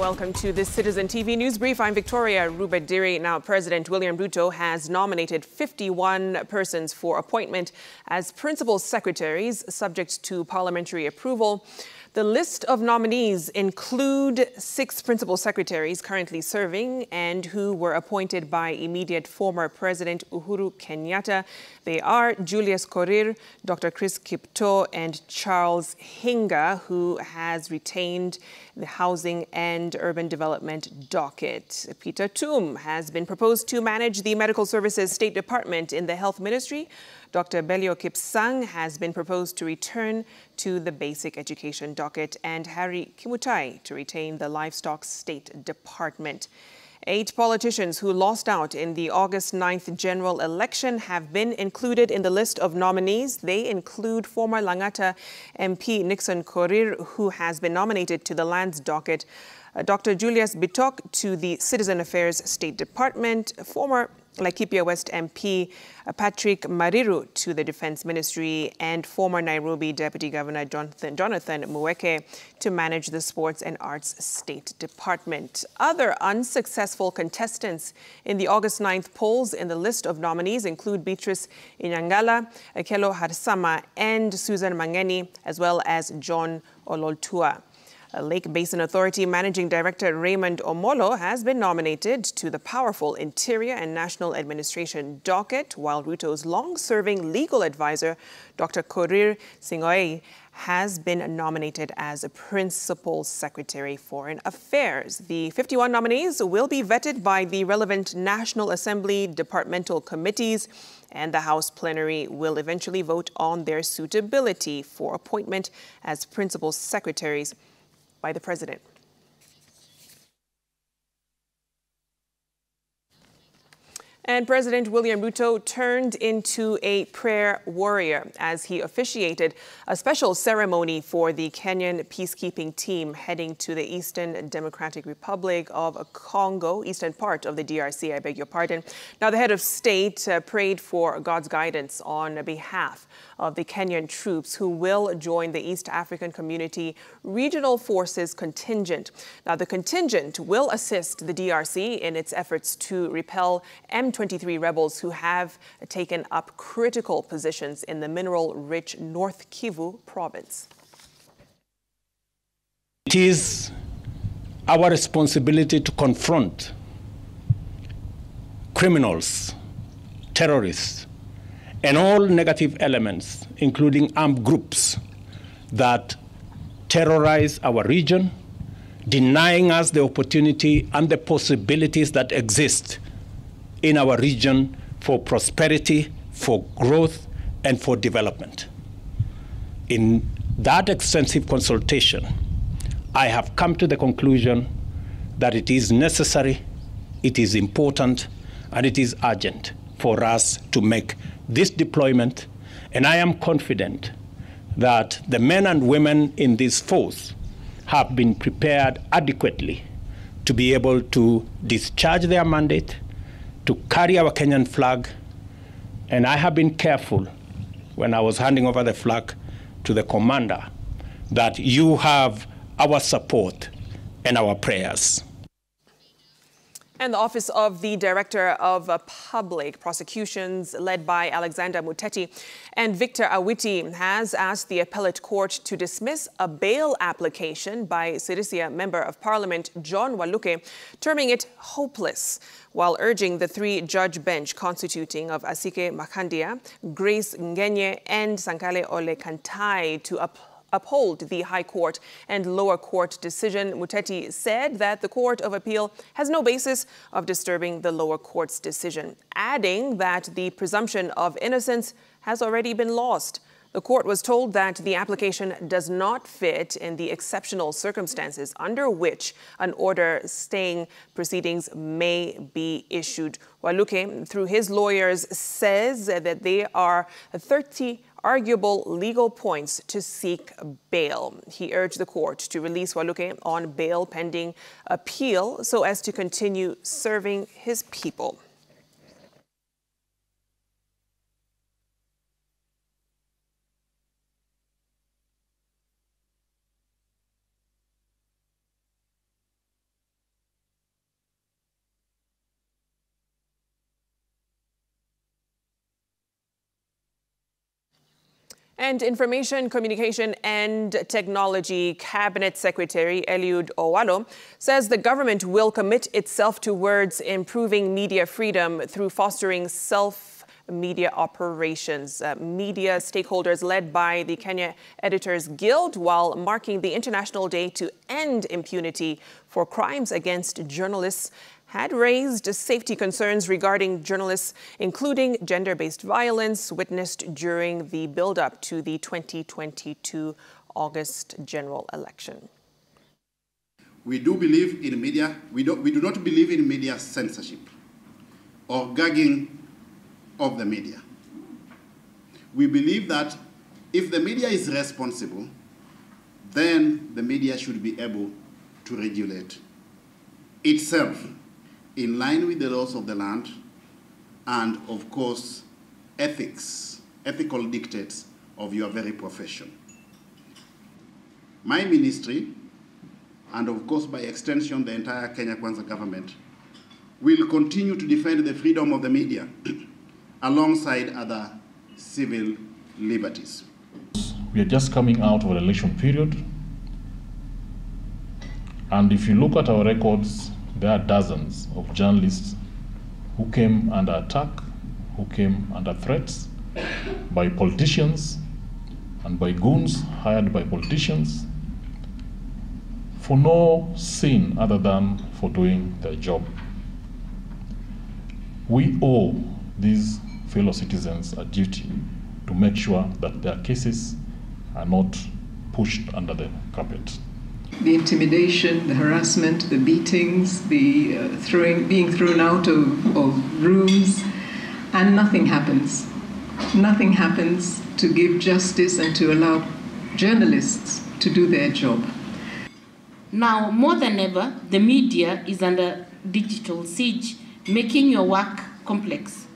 Welcome to this Citizen TV News Brief. I'm Victoria Rubadiri. Now, President William Ruto has nominated 51 persons for appointment as principal secretaries, subject to parliamentary approval. The list of nominees include 6 principal secretaries currently serving and who were appointed by immediate former President Uhuru Kenyatta. They are Julius Korir, Dr. Chris Kipto, and Charles Hinga, who has retained the Housing and Urban Development docket. Peter Tum has been proposed to manage the Medical Services State Department in the Health Ministry. Dr. Belio Kipsang has been proposed to return to the Basic Education docket, and Harry Kimutai to retain the Livestock State Department. 8 politicians who lost out in the August 9th general election have been included in the list of nominees. They include former Langata MP Nixon Korir, who has been nominated to the Lands docket, Dr. Julius Bitok to the Citizen Affairs State Department, former Laikipia West MP Patrick Mariru to the Defense Ministry, and former Nairobi Deputy Governor Jonathan Muweke to manage the Sports and Arts State Department. Other unsuccessful contestants in the August 9th polls in the list of nominees include Beatrice Inyangala, Kelo Harsama, and Susan Mangeni, as well as John Ololtua. Lake Basin Authority Managing Director Raymond Omolo has been nominated to the powerful Interior and National Administration docket, while Ruto's long-serving legal advisor, Dr. Korir Singoei, has been nominated as a Principal Secretary Foreign Affairs. The 51 nominees will be vetted by the relevant National Assembly departmental committees, and the House plenary will eventually vote on their suitability for appointment as Principal Secretaries by the President. And President William Ruto turned into a prayer warrior as he officiated a special ceremony for the Kenyan peacekeeping team heading to the Eastern Democratic Republic of Congo, eastern part of the DRC, I beg your pardon. Now, the head of state prayed for God's guidance on behalf of the Kenyan troops who will join the East African Community Regional Forces contingent. Now, the contingent will assist the DRC in its efforts to repel M23 rebels who have taken up critical positions in the mineral-rich North Kivu province. It is our responsibility to confront criminals, terrorists, and all negative elements, including armed groups that terrorize our region, denying us the opportunity and the possibilities that exist in our region for prosperity, for growth, and for development. In that extensive consultation, I have come to the conclusion that it is necessary, it is important, and it is urgent for us to make this deployment, and I am confident that the men and women in this force have been prepared adequately to be able to discharge their mandate, to carry our Kenyan flag, and I have been careful when I was handing over the flag to the commander that you have our support and our prayers. And the Office of the Director of Public Prosecutions, led by Alexander Muteti and Victor Awiti, has asked the appellate court to dismiss a bail application by Sirisia Member of Parliament John Waluke, terming it hopeless, while urging the 3-judge bench constituting of Asike Makandia, Grace Ngenye, and Sankale Ole Kantai to uphold the High Court and lower court decision. Muteti said that the Court of Appeal has no basis of disturbing the lower court's decision, adding that the presumption of innocence has already been lost. The court was told that the application does not fit in the exceptional circumstances under which an order staying proceedings may be issued. Waluke, through his lawyers, says that there are 30 arguable legal points to seek bail. He urged the court to release Waluke on bail pending appeal so as to continue serving his people. And Information, Communication and Technology Cabinet Secretary Eliud Owalo says the government will commit itself towards improving media freedom through fostering media operations. Media stakeholders led by the Kenya Editors Guild, while marking the International Day to End Impunity for Crimes Against Journalists, had raised safety concerns regarding journalists, including gender-based violence witnessed during the build-up to the 2022 August general election. We do believe in media. We do not believe in media censorship or gagging of the media. We believe that if the media is responsible, then the media should be able to regulate itself in line with the laws of the land and, of course, ethical dictates of your very profession. My ministry, and of course by extension the entire Kenya Kwanza government, will continue to defend the freedom of the media alongside other civil liberties. We are just coming out of an election period, and if you look at our records, there are dozens of journalists who came under attack, who came under threats by politicians and by goons hired by politicians for no sin other than for doing their job. We owe these fellow citizens a duty to make sure that their cases are not pushed under the carpet. The intimidation, the harassment, the beatings, the being thrown out of rooms, and nothing happens. Nothing happens to give justice and to allow journalists to do their job. Now, more than ever, the media is under digital siege, making your work complex.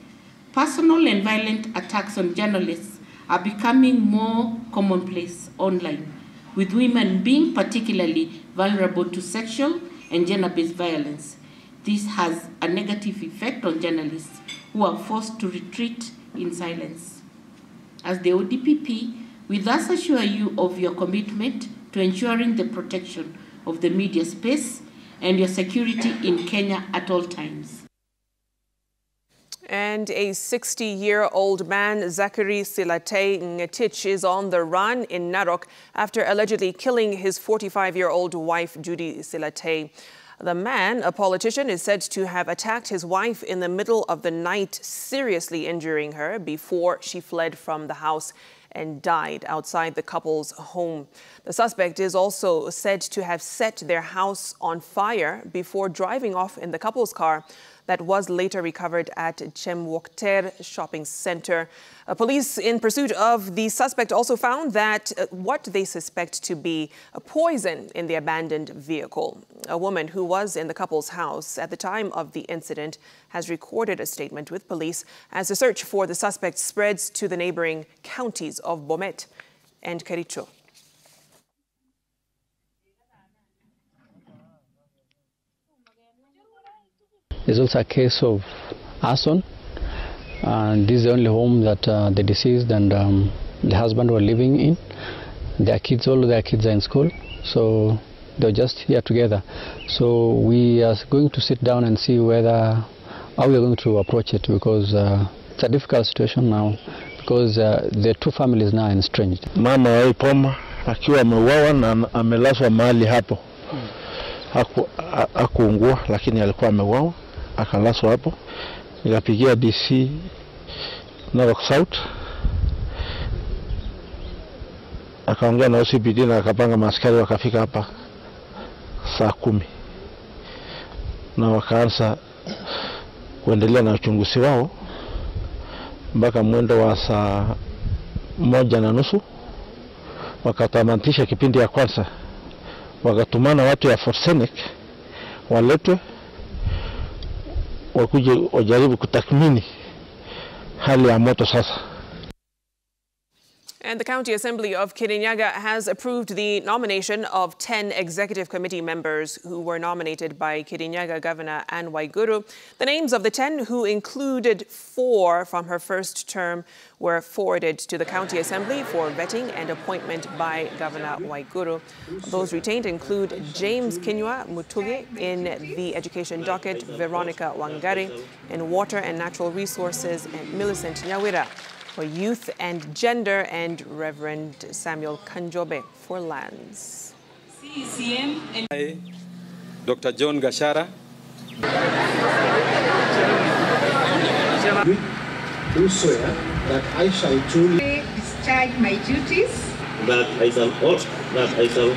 Personal and violent attacks on journalists are becoming more commonplace online, with women being particularly vulnerable to sexual and gender-based violence. This has a negative effect on journalists who are forced to retreat in silence. As the ODPP, we thus assure you of your commitment to ensuring the protection of the media space and your security in Kenya at all times. And a 60-year-old man, Zachary Silatei Ngetich, is on the run in Narok after allegedly killing his 45-year-old wife, Judy Silatei. The man, a politician, is said to have attacked his wife in the middle of the night, seriously injuring her before she fled from the house and died outside the couple's home. The suspect is also said to have set their house on fire before driving off in the couple's car that was later recovered at Chemwokter shopping center. Police in pursuit of the suspect also found that what they suspect to be a poison in the abandoned vehicle. A woman who was in the couple's house at the time of the incident has recorded a statement with police as the search for the suspect spreads to the neighboring counties of Bomet and Kericho. There's also a case of arson, and this is the only home that the deceased and the husband were living in. Their kids, all of their kids are in school, so they're just here together. So we are going to sit down and see how we are going to approach it, because it's a difficult situation now, because the two families now are estranged. Mama wa Ipoma akiwa ameuawa na amelazwa mahali hapo. Hakuungua, lakini alikuwa ameuawa, akalazwa hapo. Nikapigia DC Narok South, akaongea na OCPD na akapanga maaskari wakafika hapa saa 10 na wakaanza kuendelea na uchunguzi wao mpaka mwendo wa saa 1:30 wakatamatisha kipindi ya kwanza. Wakatumana watu ya Forcenic waletwe wakuje wajaribu kutathmini hali ya moto sasa. And the County Assembly of Kirinyaga has approved the nomination of 10 executive committee members who were nominated by Kirinyaga Governor Anne Waiguru. The names of the 10, who included 4 from her first term, were forwarded to the County Assembly for vetting and appointment by Governor Waiguru. Those retained include James Kinyua Mutuge in the Education Docket, Veronica Wangari in Water and Natural Resources, and Millicent Nyawira for Youth and Gender, and Reverend Samuel Kanjobe for Lands. CECM and Dr. John Gashara. Do swear that I shall truly discharge my duties. That I shall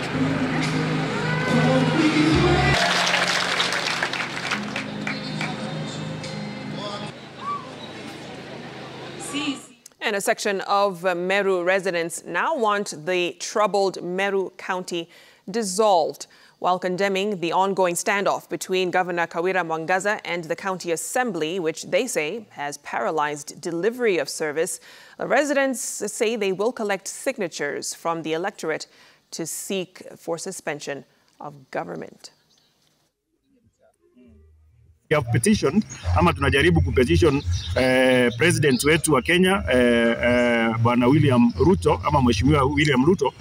And a section of Meru residents now want the troubled Meru County dissolved, while condemning the ongoing standoff between Governor Kawira Mwangaza and the County Assembly, which they say has paralyzed delivery of service. The residents say they will collect signatures from the electorate to seek for suspension of government. We have petitioned, ama tunajaribu kupetition president wetu wa Kenya bwana William Ruto, ama mheshimiwa William Ruto,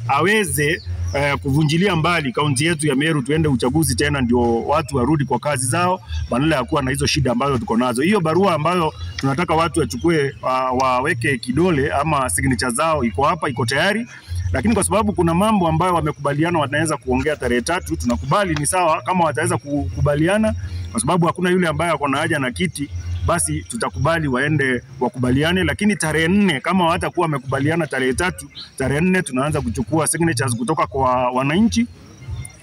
aweze kuvunjilia mbali kaunti yetu ya Meru, tuende uchaguzi tena ndio watu warudi kwa kazi zao badala ya kuwa na hizo shida ambazo tuko nazo. Hiyo barua ambayo tunataka watu wachukue waweke kidole ama signature zao iko hapa, iko tayari. Lakini kwa sababu kuna mambo ambayo wamekubaliana wanaweza kuongea tarehe 3, tunakubali, ni sawa kama wataweza kukubaliana, kwa sababu hakuna yule ambaye ako na haja na kiti, basi tutakubali waende wakubaliane. Lakini tarehe 4 kama hawatakuwa wamekubaliana tarehe 3, tarehe 4 tunaanza kuchukua signatures kutoka kwa wananchi,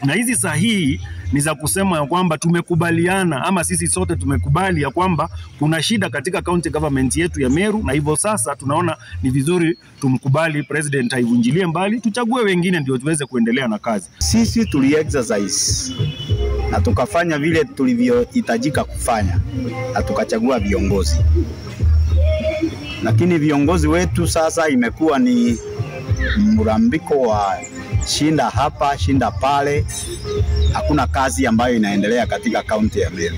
na hizi sahihi ni za kusema ya kwamba tumekubaliana, ama sisi sote tumekubali ya kwamba kuna shida katika county government yetu ya Meru, na hivyo sasa tunaona ni vizuri tumkubali president aivunjilie mbali, tuchague wengine ndio tuweze kuendelea na kazi. Sisi tuli-exercise na tukafanya vile tulivyohitajika kufanya na tukachagua viongozi, lakini viongozi wetu sasa imekuwa ni mrambiko wa shinda hapa, shinda pale. Hakuna kazi ambayo inaendelea katika kaunti ya Meru.